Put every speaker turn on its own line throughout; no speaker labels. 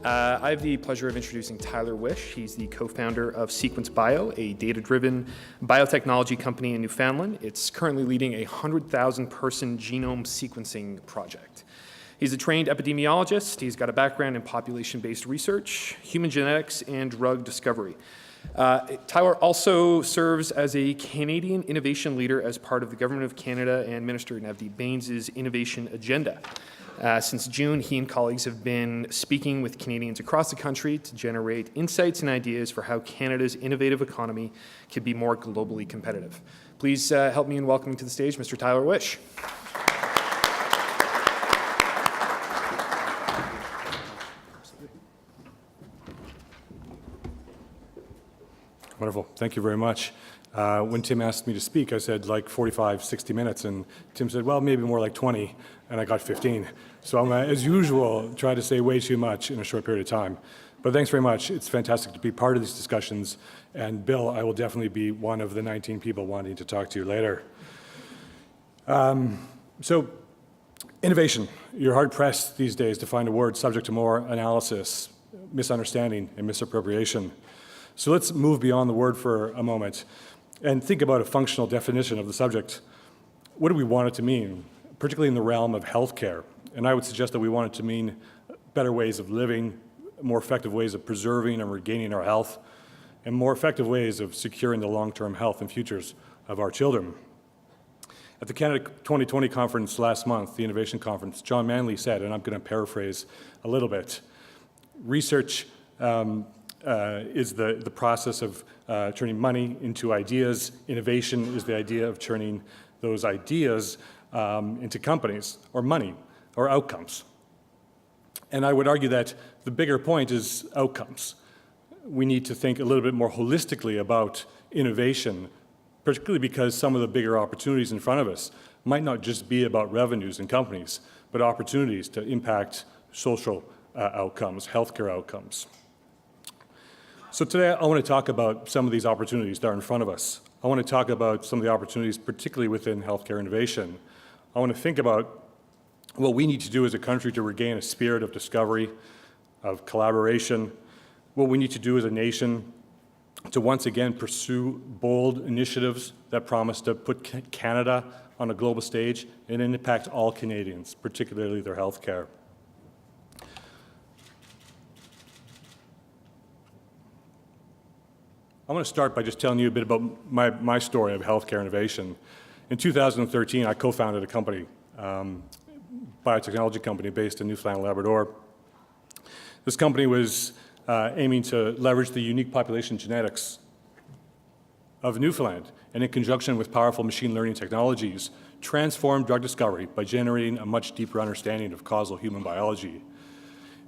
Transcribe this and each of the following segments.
I have the pleasure of introducing Tyler Wish. He's the co-founder of Sequence Bio, a data-driven biotechnology company in Newfoundland. It's currently leading a 100,000-person genome sequencing project. He's a trained epidemiologist. He's got a background in population-based research, human genetics, and drug discovery. Tyler also serves as a Canadian innovation leader as part of the Government of Canada and Minister Navdeep Bains' innovation agenda. Since June, he and colleagues have been speaking with Canadians across the country to generate insights and ideas for how Canada's innovative economy can be more globally competitive. Please help me in welcoming to the stage Mr. Tyler Wish.
Wonderful. Thank you very much. When Tim asked me to speak, I said like 45, 60 minutes, and Tim said, well, maybe more like 20, and I got 15. So I'm, as usual, try to say way too much in a short period of time. But thanks very much. It's fantastic to be part of these discussions, and Bill, I will definitely be one of the 19 people wanting to talk to you later. So, innovation. You're hard-pressed these days to find a word subject to more analysis, misunderstanding, and misappropriation. So let's move beyond the word for a moment and think about a functional definition of the subject. What do we want it to mean, particularly in the realm of healthcare? And I would suggest that we want it to mean better ways of living, more effective ways of preserving and regaining our health, and more effective ways of securing the long-term health and futures of our children. At the Canada 2020 conference last month, the Innovation Conference, John Manley said, and I'm going to paraphrase a little bit, research is the process of turning money into ideas. Innovation is the idea of turning those ideas into companies or money or outcomes. And I would argue that the bigger point is outcomes. We need to think a little bit more holistically about innovation, particularly because some of the bigger opportunities in front of us might not just be about revenues and companies, but opportunities to impact social outcomes, healthcare outcomes. So today I want to talk about some of these opportunities that are in front of us. I want to talk about some of the opportunities, particularly within healthcare innovation. I want to think about what we need to do as a country to regain a spirit of discovery, of collaboration, what we need to do as a nation to once again pursue bold initiatives that promise to put Canada on a global stage and impact all Canadians, particularly their healthcare. I want to start by just telling you a bit about my story of healthcare innovation. In 2013, I co-founded a company, biotechnology company based in Newfoundland, Labrador. This company was aiming to leverage the unique population genetics of Newfoundland and in conjunction with powerful machine learning technologies, transform drug discovery by generating a much deeper understanding of causal human biology.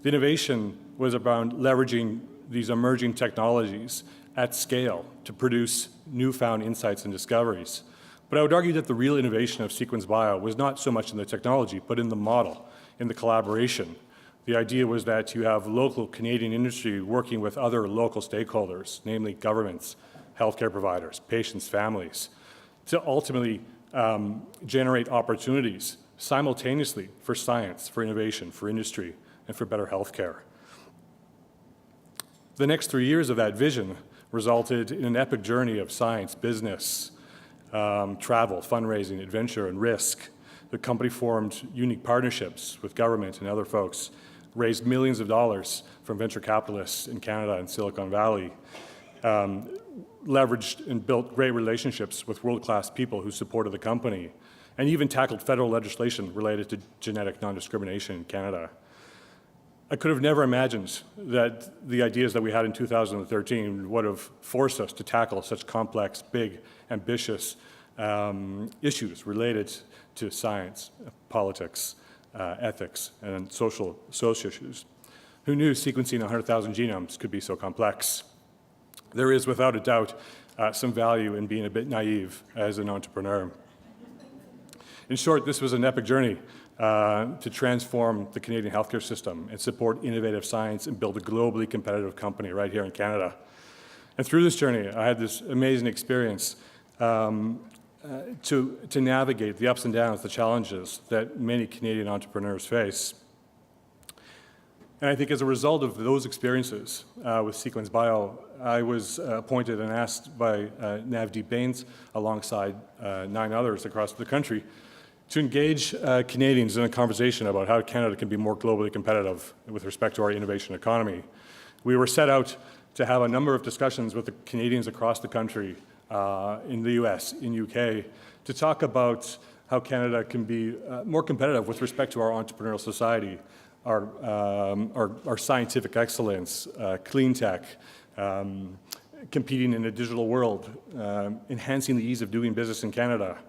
The innovation was around leveraging these emerging technologies at scale to produce newfound insights and discoveries. But I would argue that the real innovation of Sequence Bio was not so much in the technology, but in the model, in the collaboration. The idea was that you have local Canadian industry working with other local stakeholders, namely governments, healthcare providers, patients, families, to ultimately generate opportunities simultaneously for science, for innovation, for industry, and for better healthcare. The next 3 years of that vision resulted in an epic journey of science, business, travel, fundraising, adventure, and risk. The company formed unique partnerships with government and other folks, raised millions of dollars from venture capitalists in Canada and Silicon Valley, leveraged and built great relationships with world-class people who supported the company, and even tackled federal legislation related to genetic non-discrimination in Canada. I could have never imagined that the ideas that we had in 2013 would have forced us to tackle such complex, big, ambitious issues related to science, politics, ethics, and social issues. Who knew sequencing 100,000 genomes could be so complex? There is, without a doubt, some value in being a bit naive as an entrepreneur. In short, this was an epic journey to transform the Canadian healthcare system and support innovative science and build a globally competitive company right here in Canada. And through this journey, I had this amazing experience to navigate the ups and downs, the challenges that many Canadian entrepreneurs face. And I think as a result of those experiences with Sequence Bio, I was appointed and asked by Navdeep Bains, alongside 9 others across the country, to engage Canadians in a conversation about how Canada can be more globally competitive with respect to our innovation economy. We were set out to have a number of discussions with the Canadians across the country, in the US, in UK, to talk about how Canada can be more competitive with respect to our entrepreneurial society, our scientific excellence, clean tech, competing in a digital world, enhancing the ease of doing business in Canada.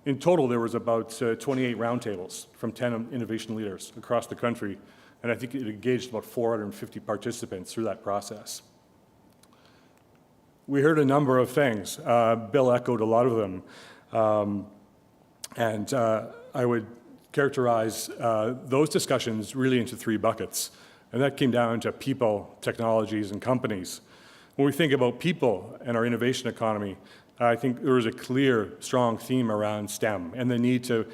In total, there was about 28 roundtables from 10 innovation leaders across the country, and I think it engaged about 450 participants through that process. We heard a number of things. Bill echoed a lot of them. And I would characterize those discussions really into 3 buckets. And that came down to people, technologies, and companies. When we think about people and our innovation economy, I think there is a clear, strong theme around STEM and the need to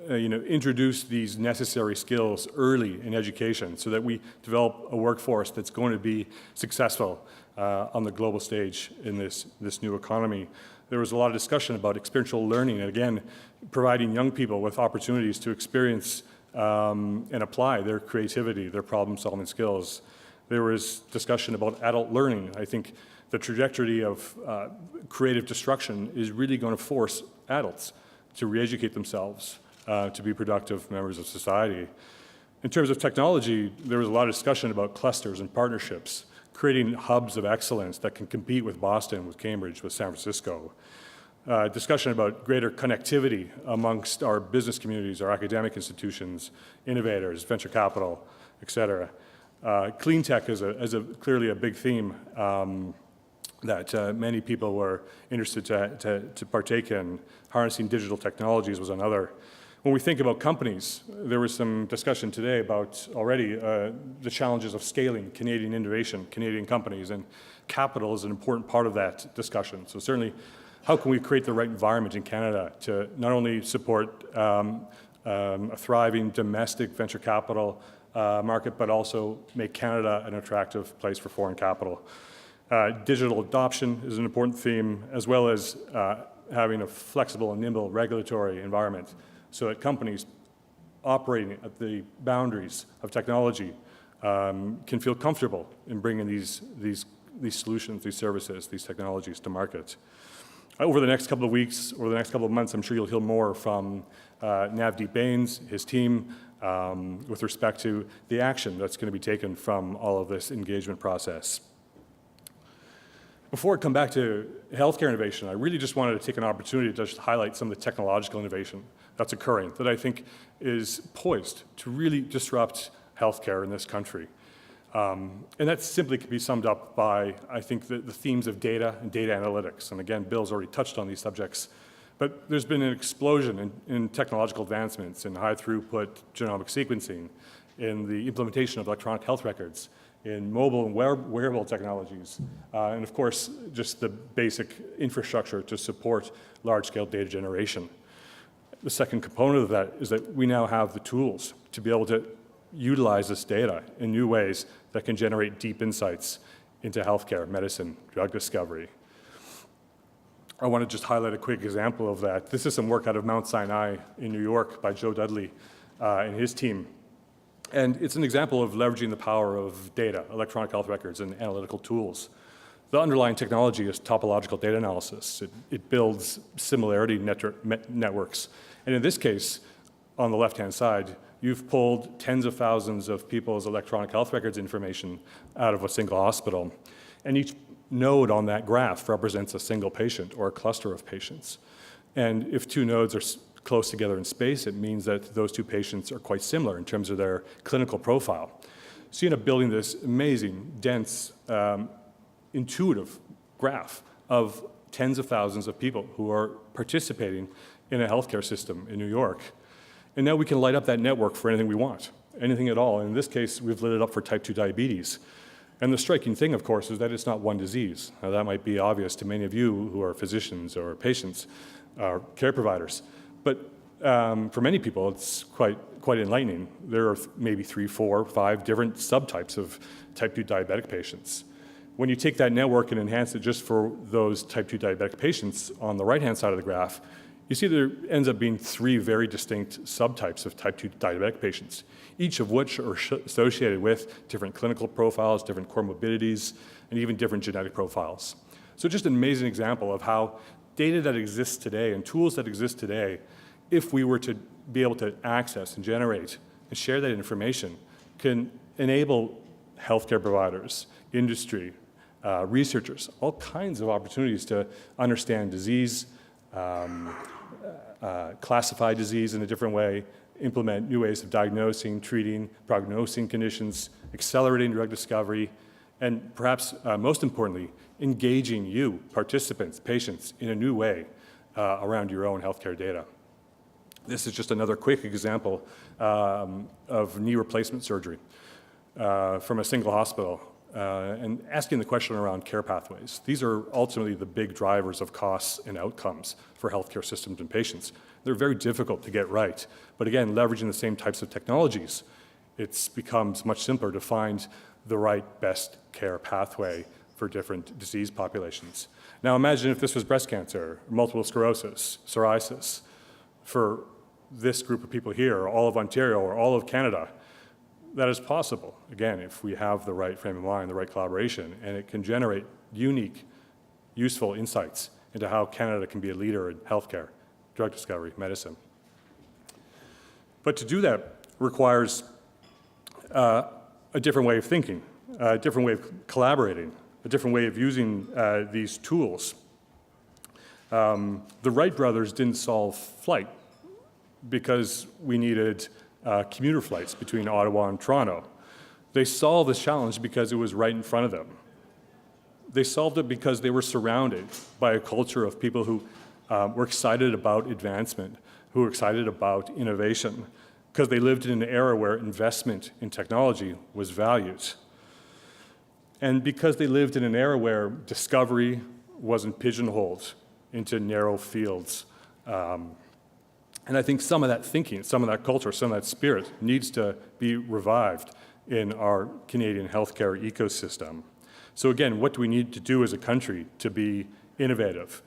introduce these necessary skills early in education so that we develop a workforce that's going to be successful on the global stage in this new economy. There was a lot of discussion about experiential learning, and again, providing young people with opportunities to experience and apply their creativity, their problem-solving skills. There was discussion about adult learning. I think the trajectory of creative destruction is really going to force adults to re-educate themselves to be productive members of society. In terms of technology, there was a lot of discussion about clusters and partnerships, creating hubs of excellence that can compete with Boston, with Cambridge, with San Francisco. Discussion about greater connectivity amongst our business communities, our academic institutions, innovators, venture capital, et cetera. Clean tech is clearly a big theme that many people were interested to partake in. Harnessing digital technologies was another. When we think about companies, there was some discussion today about already the challenges of scaling Canadian innovation, Canadian companies, and capital is an important part of that discussion. So certainly, how can we create the right environment in Canada to not only support a thriving domestic venture capital market, but also make Canada an attractive place for foreign capital. Digital adoption is an important theme, as well as having a flexible and nimble regulatory environment so that companies operating at the boundaries of technology can feel comfortable in bringing these solutions, these services, these technologies to market. Over the next couple of weeks, over the next couple of months, I'm sure you'll hear more from Navdeep Bains, his team, with respect to the action that's going to be taken from all of this engagement process. Before I come back to healthcare innovation, I really just wanted to take an opportunity to just highlight some of the technological innovation that's occurring that I think is poised to really disrupt healthcare in this country. And that simply can be summed up by, I think, the themes of data and data analytics. And again, Bill's already touched on these subjects. But there's been an explosion in technological advancements in high-throughput genomic sequencing, in the implementation of electronic health records, in mobile and wearable technologies, and of course, just the basic infrastructure to support large-scale data generation. The second component of that is that we now have the tools to be able to utilize this data in new ways that can generate deep insights into healthcare, medicine, drug discovery. I want to just highlight a quick example of that. This is some work out of Mount Sinai in New York by Joe Dudley and his team. And it's an example of leveraging the power of data, electronic health records, and analytical tools. The underlying technology is topological data analysis. It builds similarity networks. And in this case, on the left-hand side, you've pulled tens of thousands of people's electronic health records information out of a single hospital. And each node on that graph represents a single patient or a cluster of patients. And if 2 nodes are close together in space, it means that those 2 patients are quite similar in terms of their clinical profile. So you end up building this amazing, dense, intuitive graph of tens of thousands of people who are participating in a healthcare system in New York. And now we can light up that network for anything we want, anything at all. And in this case, we've lit it up for type 2 diabetes. And the striking thing, of course, is that it's not one disease. Now, that might be obvious to many of you who are physicians or patients or care providers. But for many people, it's quite enlightening. There are maybe 3, 4, 5 different subtypes of type 2 diabetic patients. When you take that network and enhance it just for those type 2 diabetic patients on the right-hand side of the graph, you see there ends up being 3 very distinct subtypes of type 2 diabetic patients, each of which are associated with different clinical profiles, different comorbidities, and even different genetic profiles. So just an amazing example of how data that exists today and tools that exist today, if we were to be able to access and generate and share that information, can enable healthcare providers, industry, researchers, all kinds of opportunities to understand disease, classify disease in a different way, implement new ways of diagnosing, treating, prognosing conditions, accelerating drug discovery, and perhaps most importantly, engaging you, participants, patients, in a new way around your own healthcare data. This is just another quick example of knee replacement surgery from a single hospital and asking the question around care pathways. These are ultimately the big drivers of costs and outcomes for healthcare systems and patients. They're very difficult to get right, but again, leveraging the same types of technologies, it becomes much simpler to find the right best care pathway for different disease populations. Now imagine if this was breast cancer, multiple sclerosis, psoriasis. For this group of people here, or all of Ontario, or all of Canada, that is possible, again, if we have the right frame of mind, the right collaboration, and it can generate unique, useful insights into how Canada can be a leader in healthcare, drug discovery, medicine. But to do that requires a different way of thinking, a different way of collaborating, a different way of using these tools. The Wright brothers didn't solve flight because we needed commuter flights between Ottawa and Toronto. They solved this challenge because it was right in front of them. They solved it because they were surrounded by a culture of people who were excited about advancement, who were excited about innovation, because they lived in an era where investment in technology was valued. And because they lived in an era where discovery wasn't pigeonholed into narrow fields. And I think some of that thinking, some of that culture, some of that spirit needs to be revived in our Canadian healthcare ecosystem. So again, what do we need to do as a country to be innovative,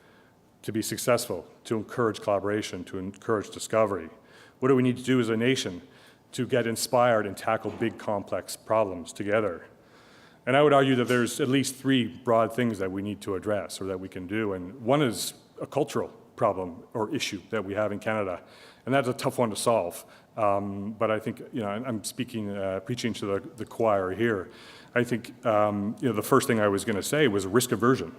to be successful, to encourage collaboration, to encourage discovery? What do we need to do as a nation to get inspired and tackle big, complex problems together? And I would argue that there's at least 3 broad things that we need to address or that we can do. And one is a cultural problem or issue that we have in Canada. And that's a tough one to solve. But I think, I'm speaking, preaching to the choir here. I think, the first thing I was going to say was risk aversion.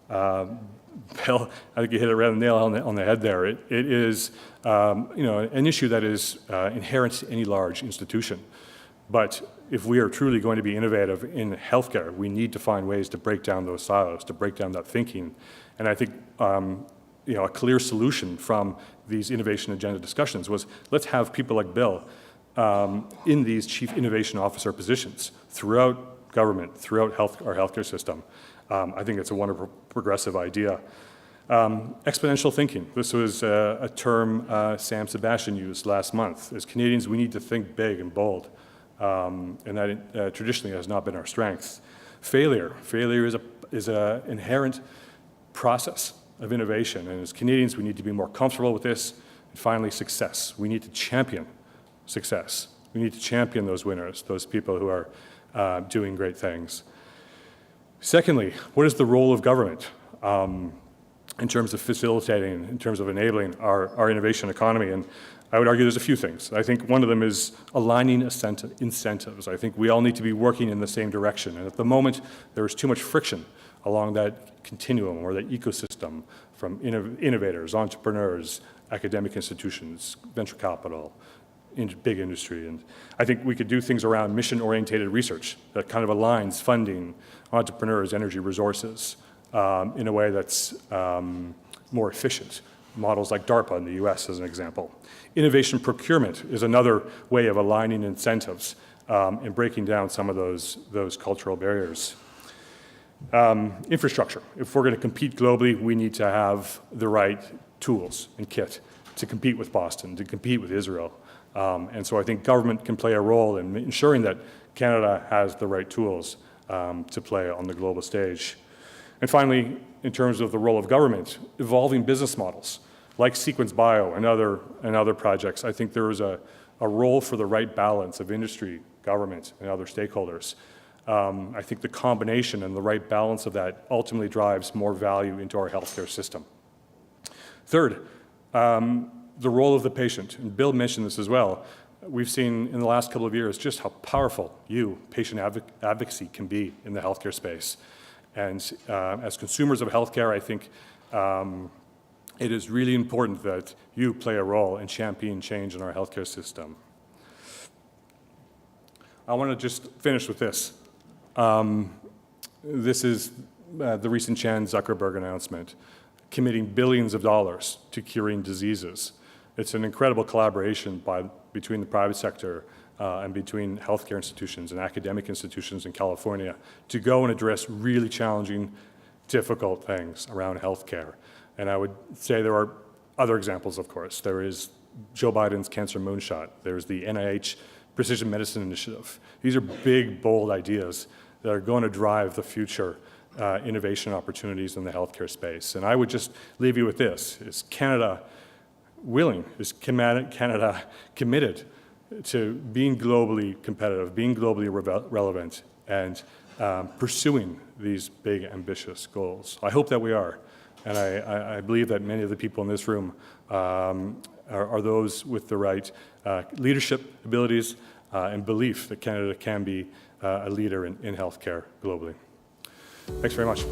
Bill, I think you hit it right on the nail on the head there. It is, an issue that is inherent to any large institution. But if we are truly going to be innovative in healthcare, we need to find ways to break down those silos, to break down that thinking. And I think, a clear solution from these innovation agenda discussions was let's have people like Bill in these chief innovation officer positions throughout government, throughout our healthcare system. I think it's a wonderful progressive idea. Exponential thinking. This was a term Sam Sebastian used last month. As Canadians, we need to think big and bold, and that traditionally has not been our strength. Failure is an inherent process of innovation, and as Canadians, we need to be more comfortable with this. And finally, success. We need to champion success. We need to champion those winners, those people who are doing great things. Secondly, what is the role of government in terms of facilitating, in terms of enabling our innovation economy? And I would argue there's a few things. I think one of them is aligning incentives. I think we all need to be working in the same direction. And at the moment, there is too much friction along that continuum or that ecosystem from innovators, entrepreneurs, academic institutions, venture capital, big industry. And I think we could do things around mission-oriented research that kind of aligns funding, entrepreneurs, energy resources in a way that's more efficient. Models like DARPA in the US as an example. Innovation procurement is another way of aligning incentives and breaking down some of those cultural barriers. Infrastructure. If we're going to compete globally, we need to have the right tools and kit. to compete with Boston, to compete with Israel. And so I think government can play a role in ensuring that Canada has the right tools to play on the global stage. And finally, in terms of the role of government, evolving business models like Sequence Bio and other projects, I think there is a role for the right balance of industry, government, and other stakeholders. I think the combination and the right balance of that ultimately drives more value into our healthcare system. Third, the role of the patient, and Bill mentioned this as well. We've seen in the last couple of years just how powerful patient advocacy can be in the healthcare space. And as consumers of healthcare, I think it is really important that you play a role in championing change in our healthcare system. I want to just finish with this. This is the recent Chan Zuckerberg announcement, committing billions of dollars to curing diseases. It's an incredible collaboration between the private sector and between healthcare institutions and academic institutions in California to go and address really challenging, difficult things around healthcare. And I would say there are other examples, of course. There is Joe Biden's Cancer Moonshot. There's the NIH Precision Medicine Initiative. These are big, bold ideas that are going to drive the future innovation opportunities in the healthcare space. And I would just leave you with this. Is Canada committed to being globally competitive, being globally relevant, and pursuing these big, ambitious goals? I hope that we are. And I believe that many of the people in this room are those with the right leadership abilities and belief that Canada can be a leader in healthcare globally. Thanks very much.